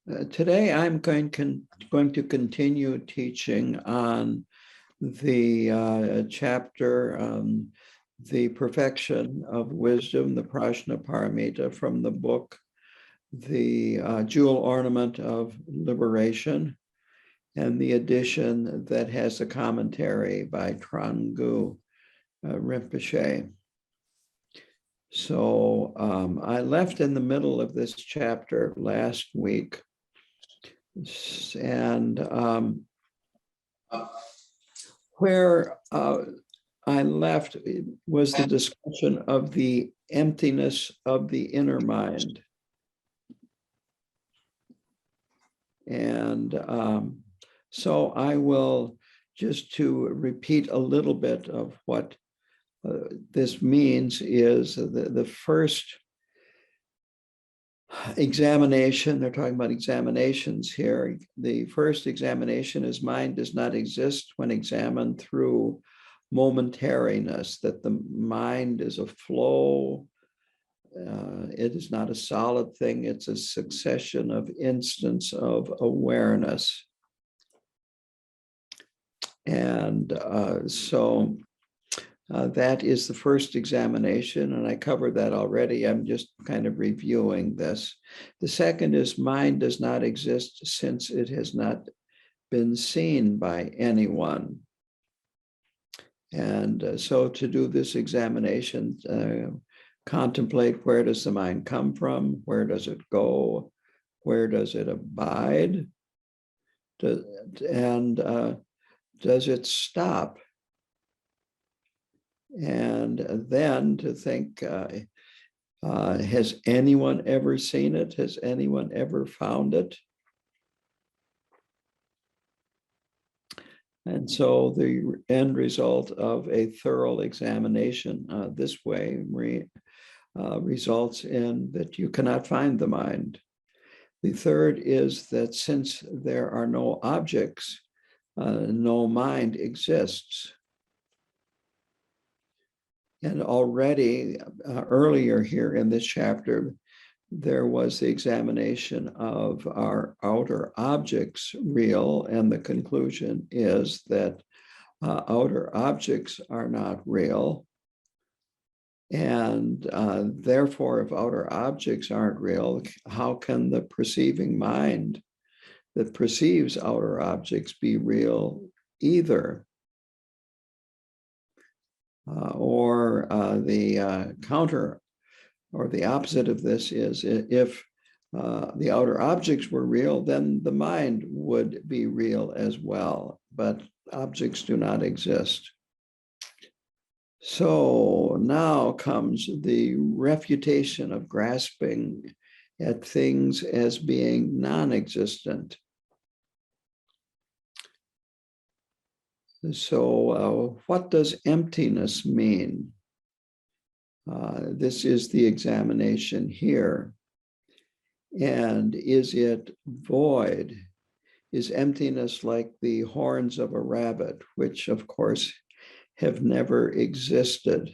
Today I'm going to continue teaching on the chapter, The Perfection of Wisdom, the Prajnaparamita, from the book, The JOoL Ornament of Liberation, and the edition that has a commentary by Tranquility Rinpoche. So I left in the middle of this chapter last week, and where I left was the discussion of the emptiness of the inner mind. And so I will just to repeat a little bit of what this means is the first examination. They're talking about examinations here. The first examination is mind does not exist when examined through momentariness, that the mind is a flow. It is not a solid thing. It's a succession of instants of awareness. And so that is the first examination, and I covered that already. I'm just kind of reviewing this. The second is mind does not exist since it has not been seen by anyone. And so to do this examination, contemplate where does the mind come from, where does it go, where does it abide, and does it stop? And then to think, has anyone ever seen it? Has anyone ever found it? And so the end result of a thorough examination this way results in that you cannot find the mind. The third is that since there are no objects, no mind exists. And already earlier here in this chapter, there was the examination of our outer objects real, and the conclusion is that outer objects are not real. And therefore, if outer objects aren't real, how can the perceiving mind that perceives outer objects be real either? Or the counter or the opposite of this is if the outer objects were real, then the mind would be real as well, but objects do not exist. So now comes the refutation of grasping at things as being non-existent. So what does emptiness mean? This is the examination here. And is it void? Is emptiness like the horns of a rabbit, which of course have never existed?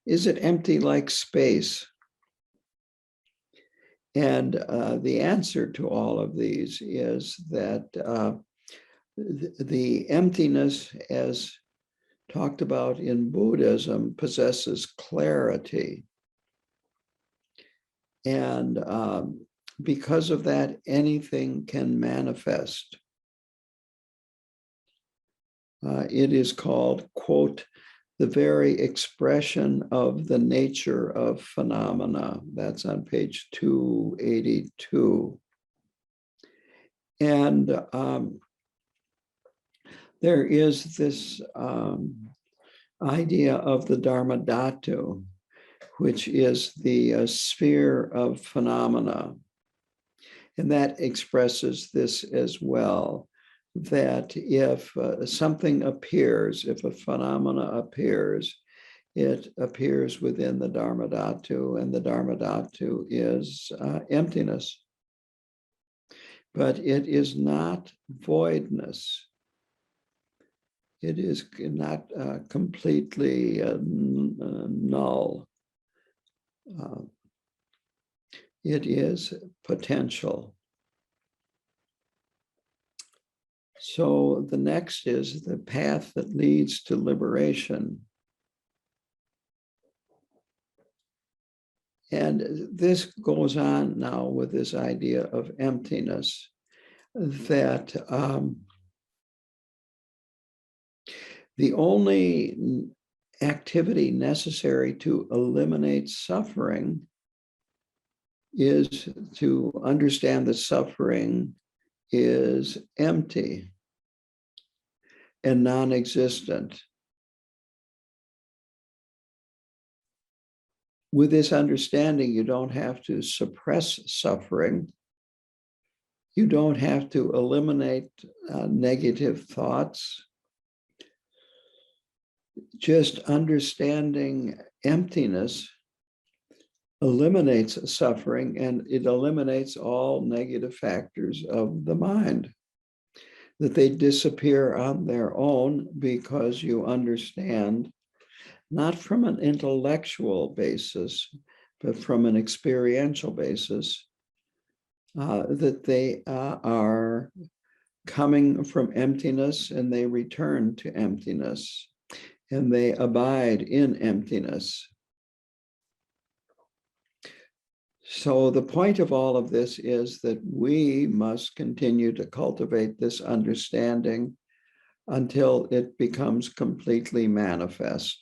Is it empty like space? And the answer to all of these is that the emptiness, as talked about in Buddhism, possesses clarity. And because of that, anything can manifest. It is called, quote, the very expression of the nature of phenomena. That's on page 282. And there is this idea of the Dharmadhatu, which is the sphere of phenomena. And that expresses this as well, that if something appears, if a phenomena appears, it appears within the Dharmadhatu, and the Dharmadhatu is emptiness. But it is not voidness. It is not completely null. It is potential. So the next is the path that leads to liberation. And this goes on now with this idea of emptiness, that the only activity necessary to eliminate suffering is to understand that suffering is empty and non-existent. With this understanding, you don't have to suppress suffering. You don't have to eliminate negative thoughts. Just understanding emptiness eliminates suffering, and it eliminates all negative factors of the mind, that they disappear on their own because you understand, not from an intellectual basis, but from an experiential basis, that they are coming from emptiness and they return to emptiness and they abide in emptiness. So the point of all of this is that we must continue to cultivate this understanding until it becomes completely manifest.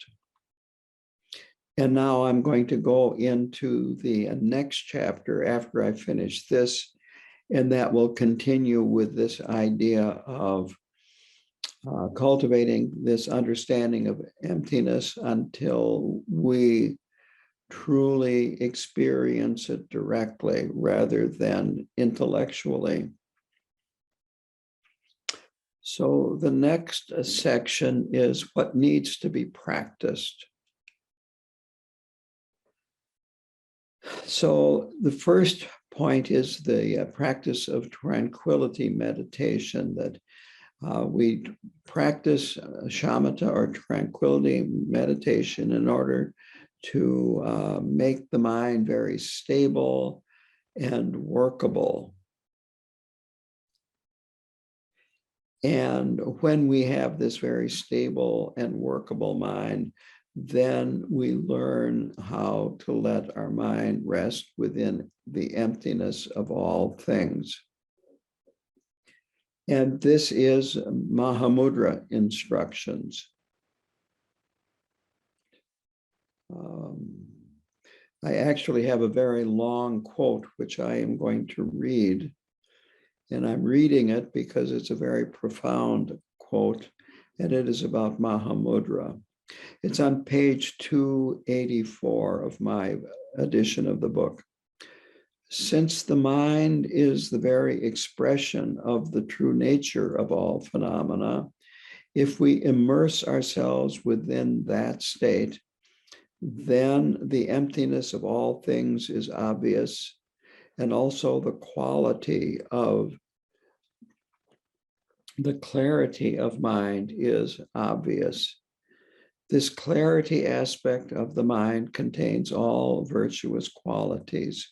And now I'm going to go into the next chapter after I finish this, and that will continue with this idea of cultivating this understanding of emptiness until we truly experience it directly rather than intellectually. So the next section is what needs to be practiced. So the first point is the practice of tranquility meditation, that we practice shamatha or tranquility meditation in order to make the mind very stable and workable. And when we have this very stable and workable mind, then we learn how to let our mind rest within the emptiness of all things. And this is Mahamudra Instructions. I actually have a very long quote, which I am going to read. And I'm reading it because it's a very profound quote, and it is about Mahamudra. It's on page 284 of my edition of the book. Since the mind is the very expression of the true nature of all phenomena, if we immerse ourselves within that state, then the emptiness of all things is obvious, and also the quality of the clarity of mind is obvious. This clarity aspect of the mind contains all virtuous qualities.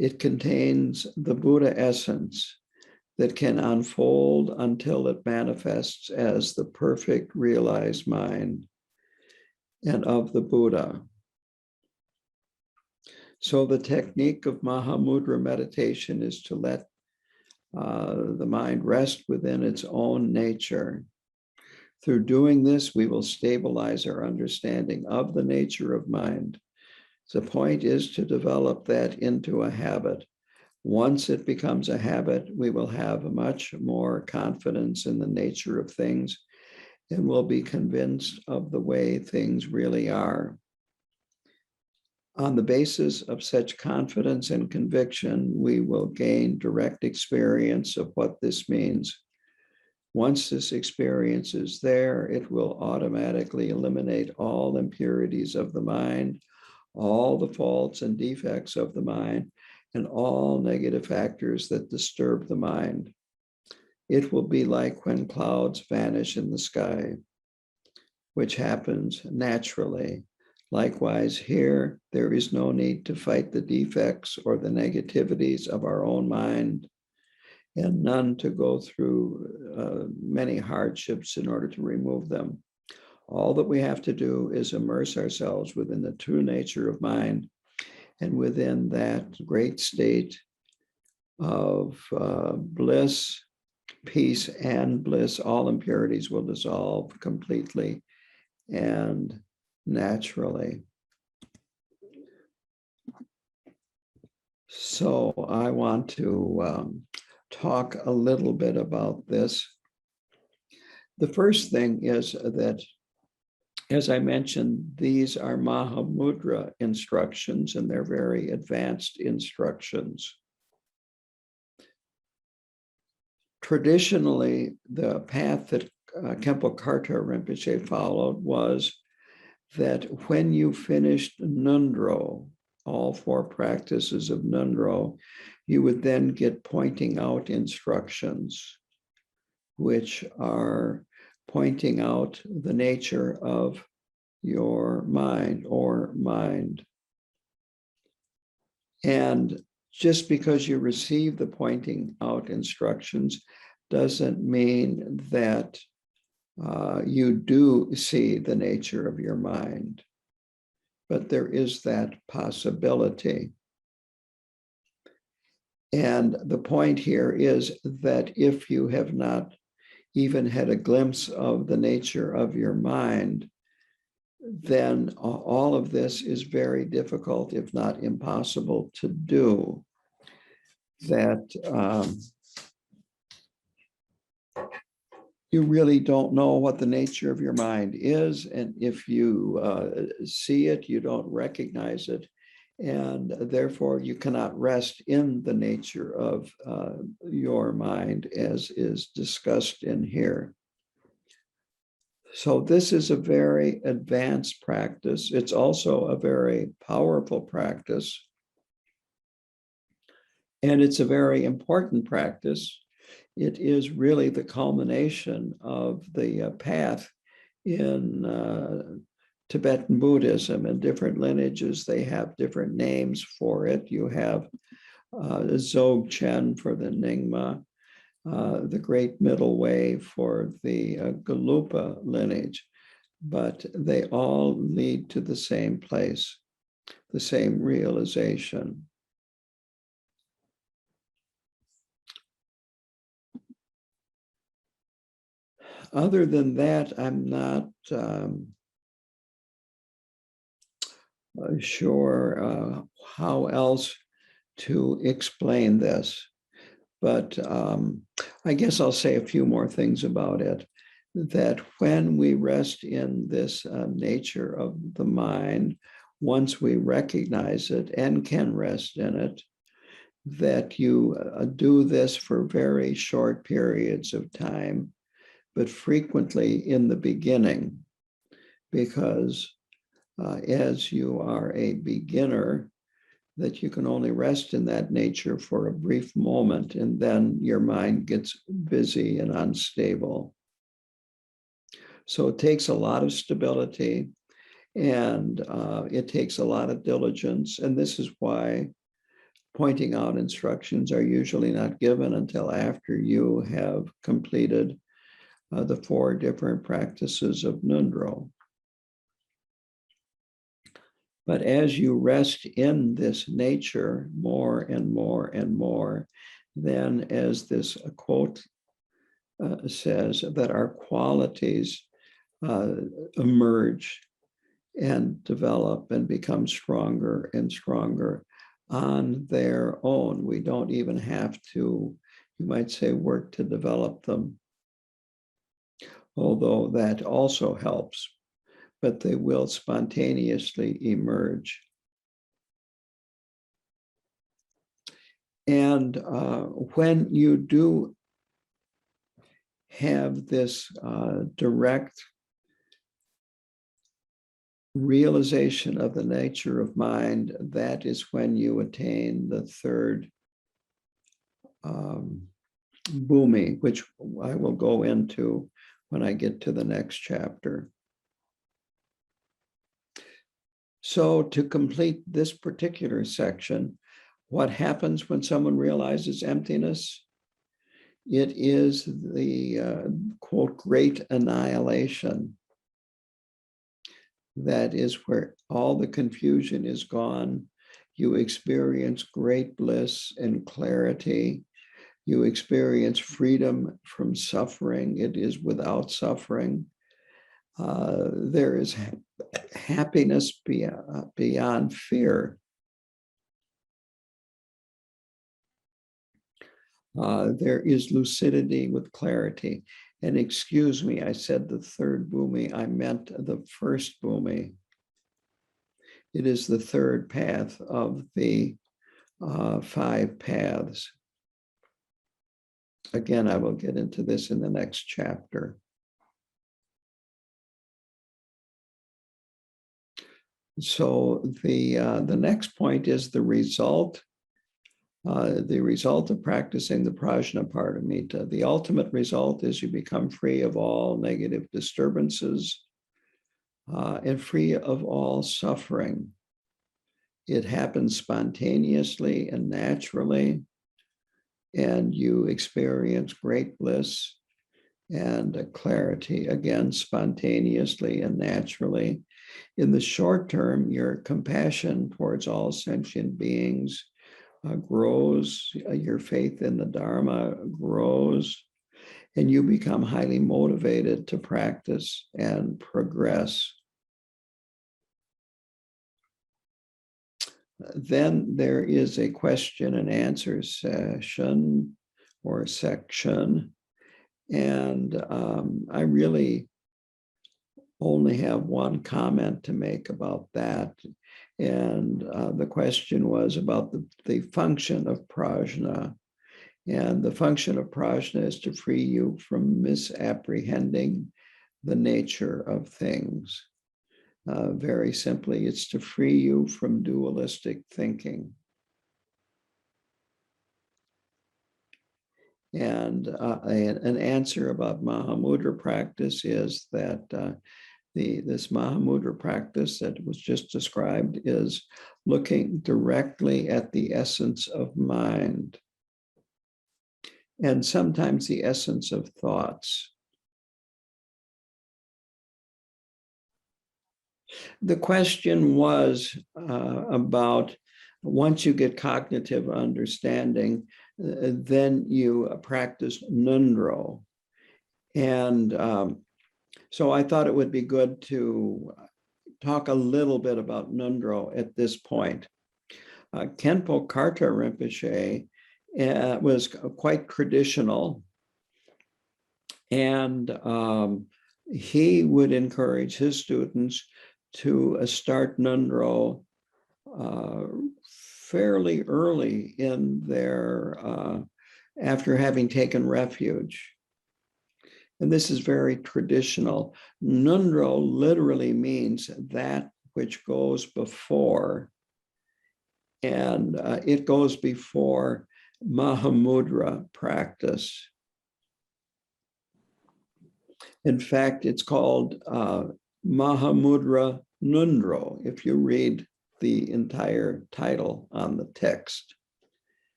It contains the Buddha essence that can unfold until it manifests as the perfect realized mind and of the Buddha. So the technique of Mahamudra meditation is to let the mind rest within its own nature. Through doing this, we will stabilize our understanding of the nature of mind. The point is to develop that into a habit. Once it becomes a habit, we will have much more confidence in the nature of things and will be convinced of the way things really are. On the basis of such confidence and conviction, we will gain direct experience of what this means. Once this experience is there, it will automatically eliminate all impurities of the mind, all the faults and defects of the mind, and all negative factors that disturb the mind. It will be like when clouds vanish in the sky, which happens naturally. Likewise, here, there is no need to fight the defects or the negativities of our own mind. and none to go through many hardships in order to remove them. All that we have to do is immerse ourselves within the true nature of mind, and within that great state of bliss, peace, and bliss, all impurities will dissolve completely and naturally. So I want to talk a little bit about this. The first thing is that, as I mentioned, these are Mahamudra instructions, and they're very advanced instructions. Traditionally, the path that Khenpo Karthar Rinpoche followed was that when you finished Nundro, all 4 practices of Nundro, you would then get pointing out instructions, which are pointing out the nature of your mind or mind. And just because you receive the pointing out instructions doesn't mean that you do see the nature of your mind, but there is that possibility. And the point here is that if you have not even had a glimpse of the nature of your mind, then all of this is very difficult, if not impossible, to do. That you really don't know what the nature of your mind is, and if you see it, you don't recognize it, and therefore you cannot rest in the nature of your mind, as is discussed in here. So this is a very advanced practice. It's also a very powerful practice, and it's a very important practice. It is really the culmination of the path in Tibetan Buddhism. And different lineages, they have different names for it. You have Dzogchen for the Nyingma, the Great Middle Way for the Gelugpa lineage, but they all lead to the same place, the same realization. Other than that, I'm not sure how else to explain this, but I guess I'll say a few more things about it. That when we rest in this nature of the mind, once we recognize it and can rest in it, that you do this for very short periods of time, but frequently in the beginning, because as you are a beginner, that you can only rest in that nature for a brief moment, and then your mind gets busy and unstable. So it takes a lot of stability, and it takes a lot of diligence. And this is why pointing out instructions are usually not given until after you have completed the 4 different practices of Nundro. But as you rest in this nature more and more and more, then, as this quote says, that our qualities emerge and develop and become stronger and stronger on their own. We don't even have to, you might say, work to develop them, although that also helps, but they will spontaneously emerge. And when you do have this direct realization of the nature of mind, that is when you attain the 3rd bhumi, which I will go into when I get to the next chapter. So to complete this particular section, what happens when someone realizes emptiness? It is the, quote, great annihilation. That is where all the confusion is gone. You experience great bliss and clarity. You experience freedom from suffering. It is without suffering. There is happiness beyond fear. There is lucidity with clarity. And excuse me, I said the third bhumi, I meant the first bhumi. It is the third path of the 5 paths. Again, I will get into this in the next chapter. So the next point is the result. The result of practicing the Prajnaparamita. The ultimate result is you become free of all negative disturbances and free of all suffering. It happens spontaneously and naturally, and you experience great bliss and clarity, again, spontaneously and naturally. In the short term, your compassion towards all sentient beings grows, your faith in the Dharma grows, and you become highly motivated to practice and progress. Then there is a question and answer session or section, and I really only have one comment to make about that. And the question was about the function of prajna. And the function of prajna is to free you from misapprehending the nature of things. Very simply, it's to free you from dualistic thinking. And an answer about Mahamudra practice is that this Mahamudra practice that was just described is looking directly at the essence of mind, and sometimes the essence of thoughts. The question was about once you get cognitive understanding, then you practice nundro. And so I thought it would be good to talk a little bit about nundro at this point. Khenpo Karta Rinpoche was quite traditional, and he would encourage his students to start nundro fairly early in their, after having taken refuge. And this is very traditional. Nundro literally means that which goes before, and it goes before Mahamudra practice. In fact, it's called Mahamudra Nundro, if you read the entire title on the text.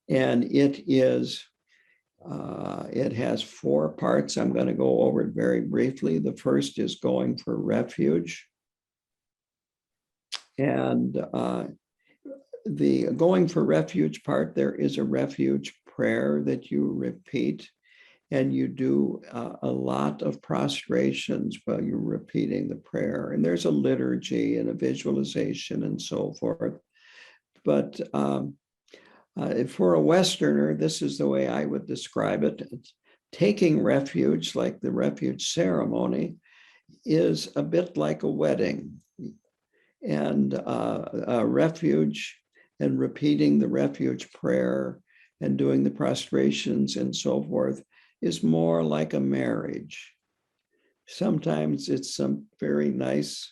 And it is, it has 4 parts. I'm going to go over it very briefly. The first is going for refuge. And the going for refuge part, there is a refuge prayer that you repeat. And you do a lot of prostrations while you're repeating the prayer. And there's a liturgy and a visualization and so forth. But for a Westerner, this is the way I would describe it. Taking refuge, like the refuge ceremony, is a bit like a wedding. And a refuge and repeating the refuge prayer and doing the prostrations and so forth is more like a marriage. Sometimes it's very nice,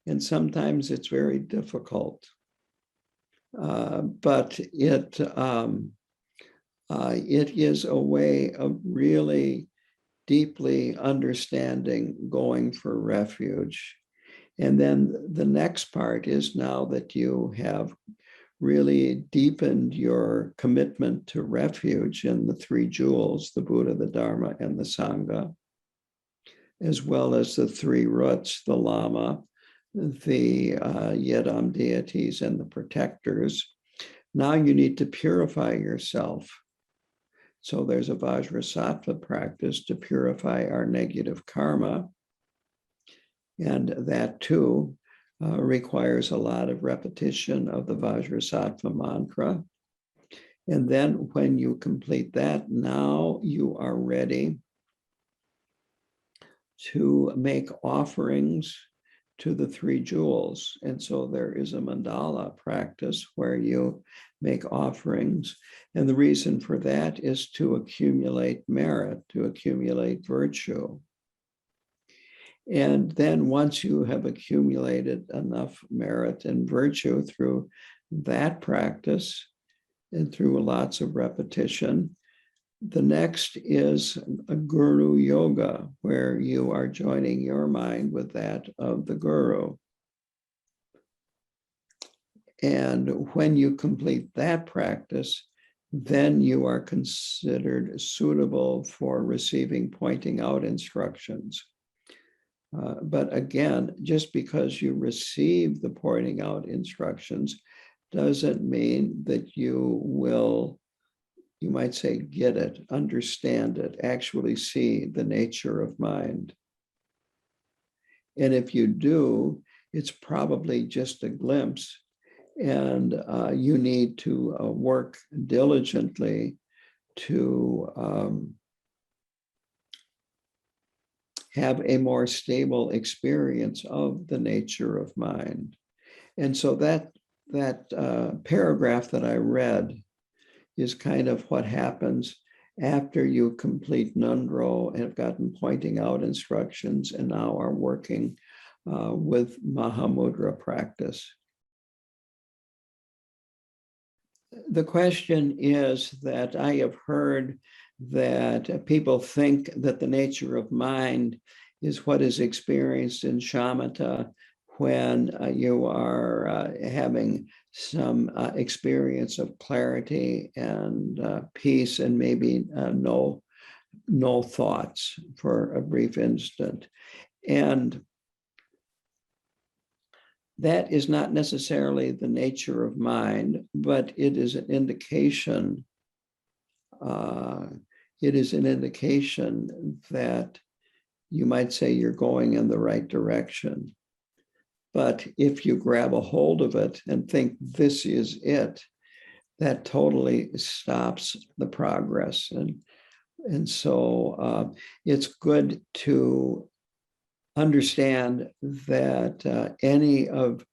and sometimes it's very difficult. But it is a way of really deeply understanding going for refuge. And then the next part is, now that you have really deepened your commitment to refuge in the three jewels, the Buddha, the Dharma, and the Sangha, as well as the three roots, the Lama, the Yidam deities, and the protectors. Now you need to purify yourself. So there's a Vajrasattva practice to purify our negative karma. And that too requires a lot of repetition of the Vajrasattva mantra. And then when you complete that, now you are ready to make offerings to the three jewels. And so there is a mandala practice where you make offerings. And the reason for that is to accumulate merit, to accumulate virtue. And then once you have accumulated enough merit and virtue through that practice and through lots of repetition, the next is a guru yoga, where you are joining your mind with that of the guru. And when you complete that practice, then you are considered suitable for receiving pointing out instructions. But again, just because you receive the pointing out instructions doesn't mean that you will, you might say, get it, understand it, actually see the nature of mind. And if you do, it's probably just a glimpse, and you need to work diligently to have a more stable experience of the nature of mind. And so that paragraph that I read is kind of what happens after you complete Nundro and have gotten pointing out instructions and now are working with Mahamudra practice. The question is that I have heard that people think that the nature of mind is what is experienced in shamatha when you are having some experience of clarity and peace and maybe no thoughts for a brief instant. And that is not necessarily the nature of mind, but it is an indication. It is an indication that you might say you're going in the right direction. But if you grab a hold of it and think this is it, that totally stops the progress. And so it's good to understand that any of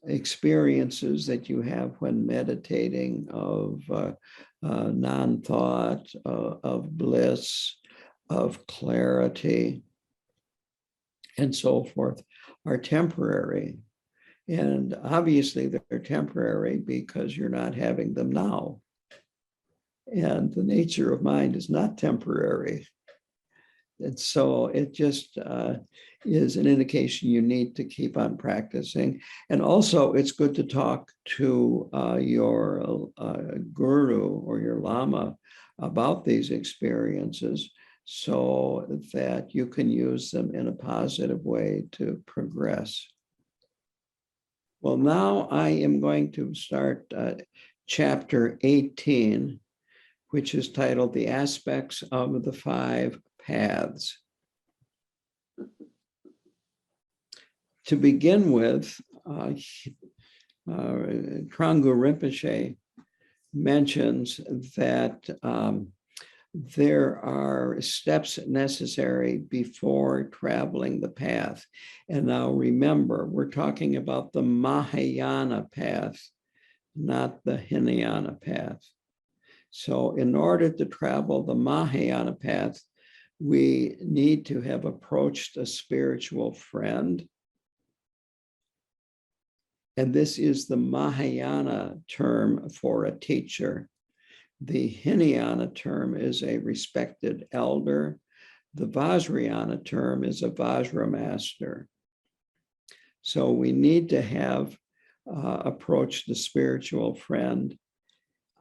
experiences that you have when meditating of non-thought, of bliss, of clarity, and so forth, are temporary. And obviously they're temporary because you're not having them now. And the nature of mind is not temporary. And so it just is an indication you need to keep on practicing. And also it's good to talk to your guru or your lama about these experiences so that you can use them in a positive way to progress. Well, now I am going to start chapter 18, which is titled The Aspects of the Five Paths. To begin with, Trungpa Rinpoche mentions that there are steps necessary before traveling the path. And now remember, we're talking about the Mahayana path, not the Hinayana path. So in order to travel the Mahayana path, we need to have approached a spiritual friend. And this is the Mahayana term for a teacher. The Hinayana term is a respected elder. The Vajrayana term is a Vajra master. So we need to have approach the spiritual friend.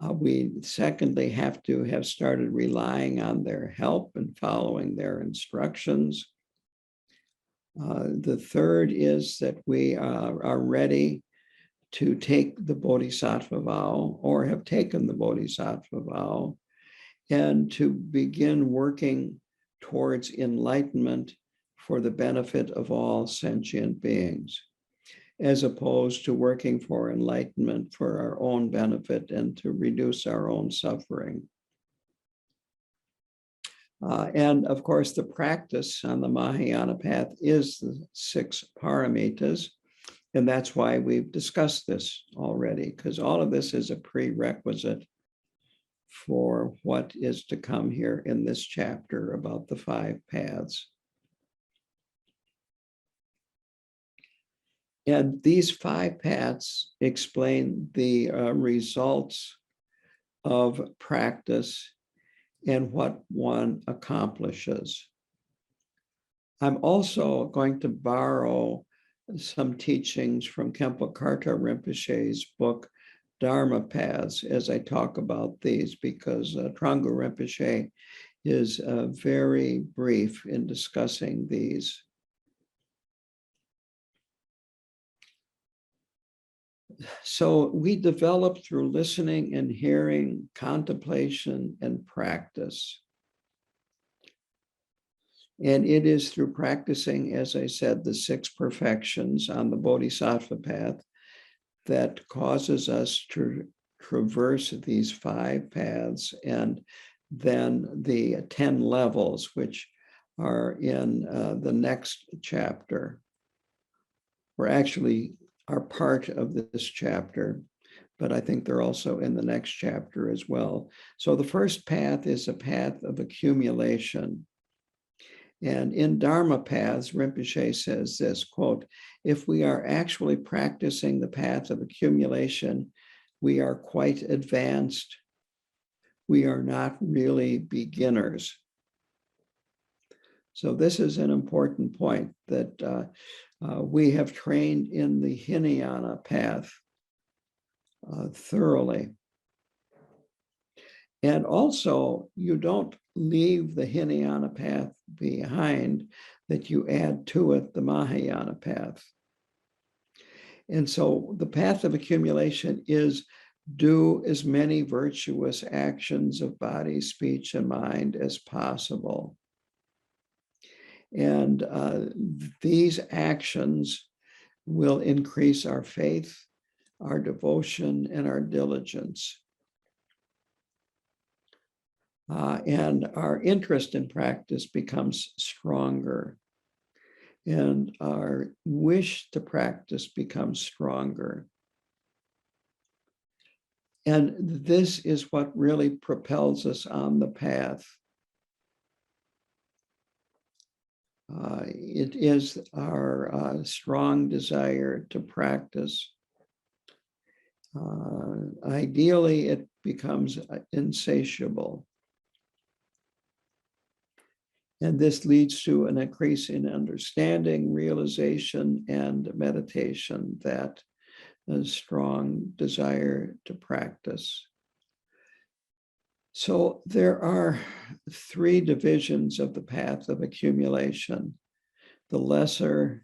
We secondly have to have started relying on their help and following their instructions. The third is that we are ready to take the Bodhisattva vow or have taken the Bodhisattva vow and to begin working towards enlightenment for the benefit of all sentient beings, as opposed to working for enlightenment for our own benefit and to reduce our own suffering. And of course, the practice on the Mahayana path is the 6 paramitas. And that's why we've discussed this already, because all of this is a prerequisite for what is to come here in this chapter about the 5 paths. And these 5 paths explain the results of practice and what one accomplishes. I'm also going to borrow some teachings from Khenpo Karthar Rinpoche's book, Dharma Paths, as I talk about these, because Trungpa Rinpoche is very brief in discussing these. So we develop through listening and hearing, contemplation, and practice. And it is through practicing, as I said, the 6 perfections on the Bodhisattva path that causes us to traverse these 5 paths and then the 10 levels, which are in the next chapter, or actually are part of this chapter, but I think they're also in the next chapter as well. So the first path is a path of accumulation. And in Dharma paths, Rinpoche says this, quote, if we are actually practicing the path of accumulation, we are quite advanced. We are not really beginners. So this is an important point that we have trained in the Hinayana path thoroughly. And also, you don't leave the Hinayana path behind, that you add to it the Mahayana path. And so the path of accumulation is do as many virtuous actions of body, speech, and mind as possible. And these actions will increase our faith, our devotion, and our diligence. And our interest in practice becomes stronger, and our wish to practice becomes stronger. And this is what really propels us on the path. It is our strong desire to practice. Ideally, it becomes insatiable. And this leads to an increase in understanding, realization, and meditation, that a strong desire to practice. So there are 3 divisions of the path of accumulation: the lesser,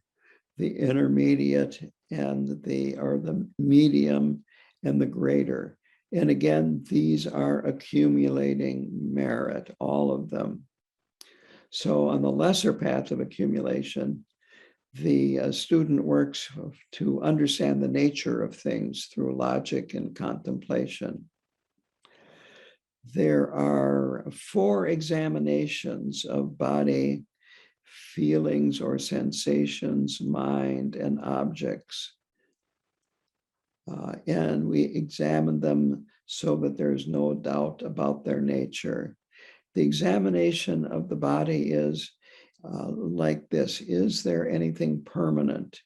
the intermediate, and the medium, and the greater. And again, these are accumulating merit, all of them. So on the lesser path of accumulation, the student works to understand the nature of things through logic and contemplation. There are 4 examinations of body, feelings or sensations, mind, and objects. And we examine them so that there's no doubt about their nature. The examination of the body is like this. Is there anything permanent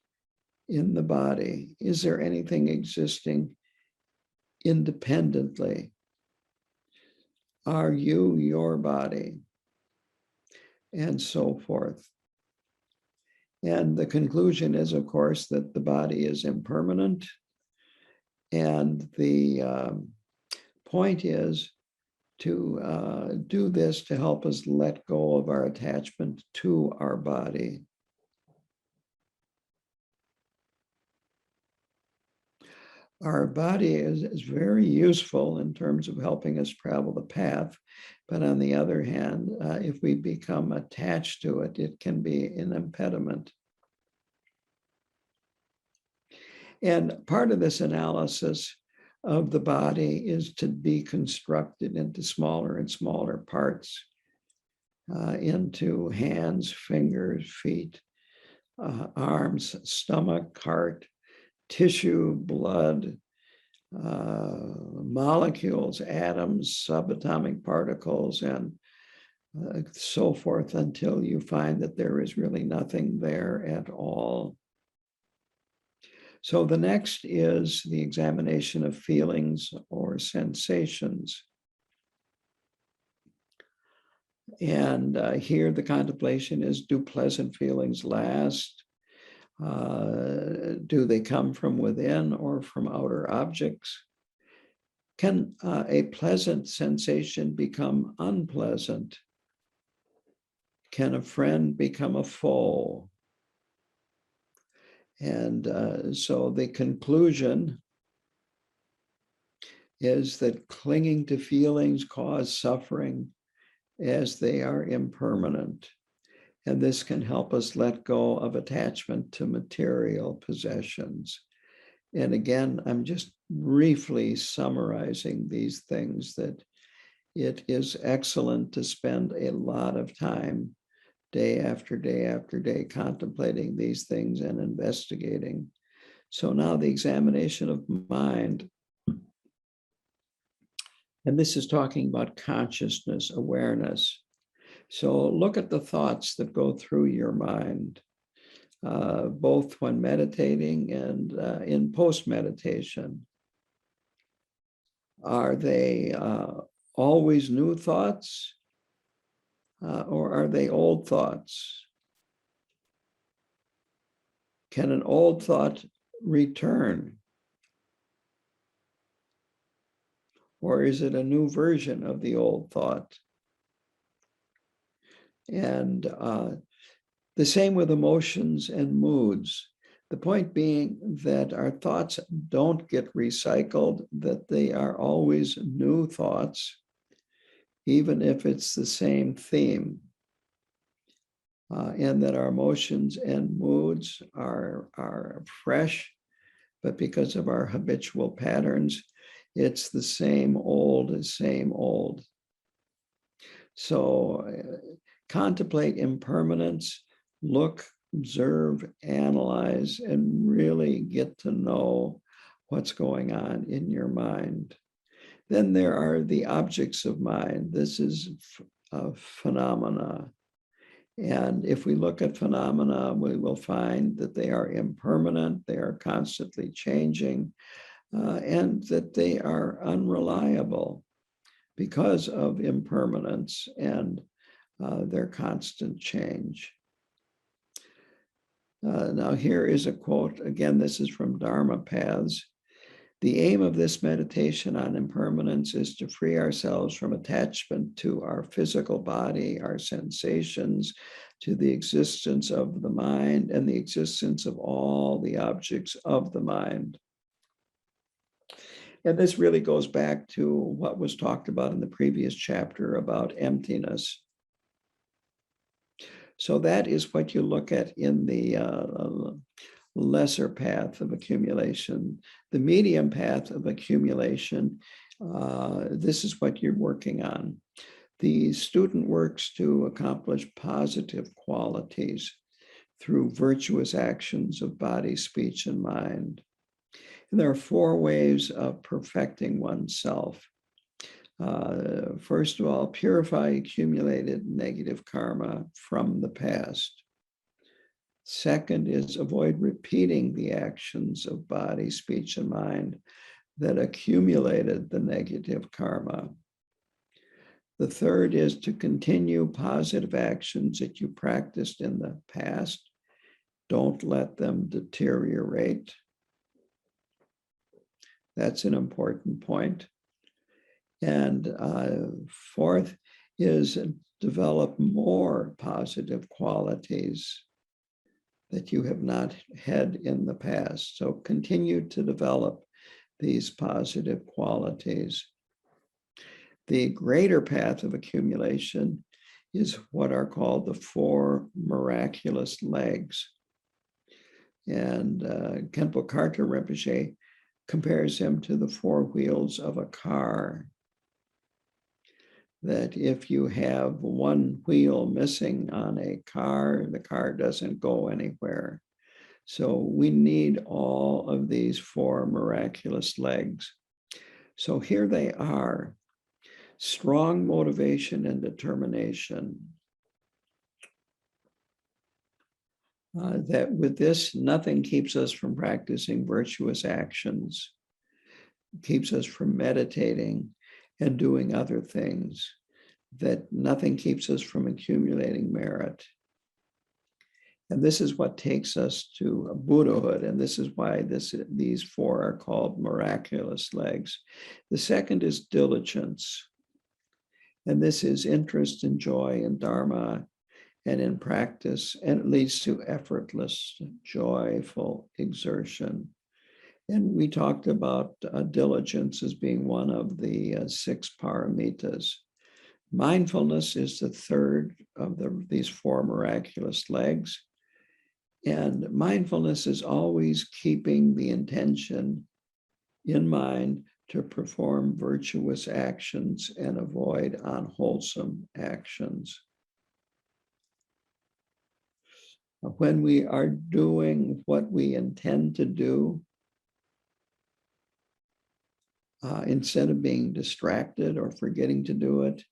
in the body? Is there anything existing independently? Are you your body? And so forth. And the conclusion is, of course, that the body is impermanent, And the point is to do this to help us let go of our attachment to our body. Our body is very useful in terms of helping us travel the path. But on the other hand, if we become attached to it, it can be an impediment. And part of this analysis of the body is to deconstruct it into smaller and smaller parts, into hands, fingers, feet, arms, stomach, heart, tissue, blood, molecules, atoms, subatomic particles, and so forth, until you find that there is really nothing there at all. So the next is the examination of feelings or sensations. And here the contemplation is, do pleasant feelings last? Do they come from within or from outer objects? Can a pleasant sensation become unpleasant? Can a friend become a foe? And so the conclusion is that clinging to feelings cause suffering as they are impermanent. And this can help us let go of attachment to material possessions. And again, I'm just briefly summarizing these things, that it is excellent to spend a lot of time, day after day after day, contemplating these things and investigating. So now the examination of mind. And this is talking about consciousness, awareness. So look at the thoughts that go through your mind, both when meditating and in post-meditation. Are they always new thoughts, or are they old thoughts? Can an old thought return? Or is it a new version of the old thought? And the same with emotions and moods. The point being that our thoughts don't get recycled, that they are always new thoughts, even if it's the same theme. And that our emotions and moods are fresh, but because of our habitual patterns, it's the same old, same old. So contemplate impermanence, look, observe, analyze, and really get to know what's going on in your mind. Then there are the objects of mind. This is phenomena. And if we look at phenomena, we will find that they are impermanent, they are constantly changing, and that they are unreliable because of impermanence and their constant change. Now here is a quote. Again, this is from Dharma Paths. The aim of this meditation on impermanence is to free ourselves from attachment to our physical body, our sensations, to the existence of the mind and the existence of all the objects of the mind. And this really goes back to what was talked about in the previous chapter about emptiness. So that is what you look at in the lesser path of accumulation. The medium path of accumulation, this is what you're working on. The student works to accomplish positive qualities through virtuous actions of body, speech, and mind. And there are 4 ways of perfecting oneself. First of all, purify accumulated negative karma from the past. Second is avoid repeating the actions of body, speech, and mind that accumulated the negative karma. The third is to continue positive actions that you practiced in the past. Don't let them deteriorate. That's an important point. And fourth is develop more positive qualities that you have not had in the past. So continue to develop these positive qualities. The greater path of accumulation is what are called the four miraculous legs. And Khenpo Karthar Rinpoche compares them to the four wheels of a car. That if you have one wheel missing on a car, the car doesn't go anywhere. So we need all of these four miraculous legs. So here they are: strong motivation and determination. That with this, nothing keeps us from practicing virtuous actions, keeps us from meditating and doing other things, that nothing keeps us from accumulating merit. And this is what takes us to Buddhahood, and this is why these four are called miraculous legs. The second is diligence, and this is interest and joy in Dharma and in practice, and it leads to effortless, joyful exertion. And we talked about diligence as being one of the 6 paramitas. Mindfulness is the third of these 4 miraculous legs. And mindfulness is always keeping the intention in mind to perform virtuous actions and avoid unwholesome actions. When we are doing what we intend to do, instead of being distracted or forgetting to do it,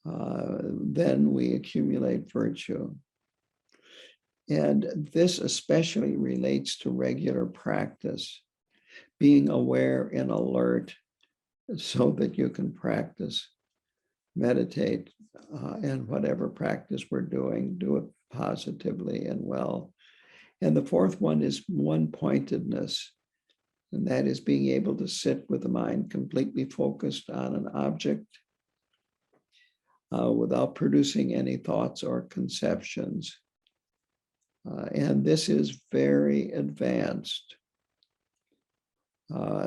then we accumulate virtue. And this especially relates to regular practice, being aware and alert so that you can practice, meditate, and whatever practice we're doing, do it positively and well. And the fourth one is one-pointedness. And that is being able to sit with the mind completely focused on an object without producing any thoughts or conceptions. And this is very advanced.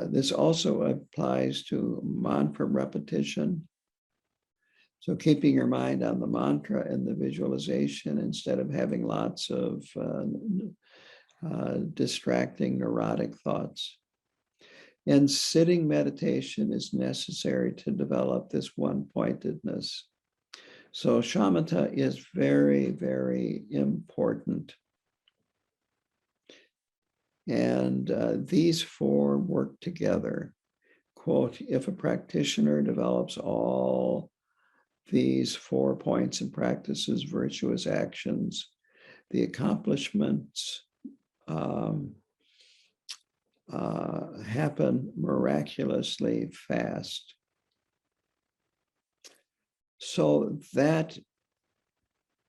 This also applies to mantra repetition. So keeping your mind on the mantra and the visualization instead of having lots of distracting neurotic thoughts. And sitting meditation is necessary to develop this one-pointedness. So shamatha is very, very important. And these 4 work together. Quote, if a practitioner develops all these 4 points and practices virtuous actions, the accomplishments happen miraculously fast. So that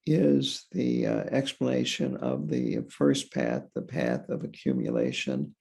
is the explanation of the first path, the path of accumulation.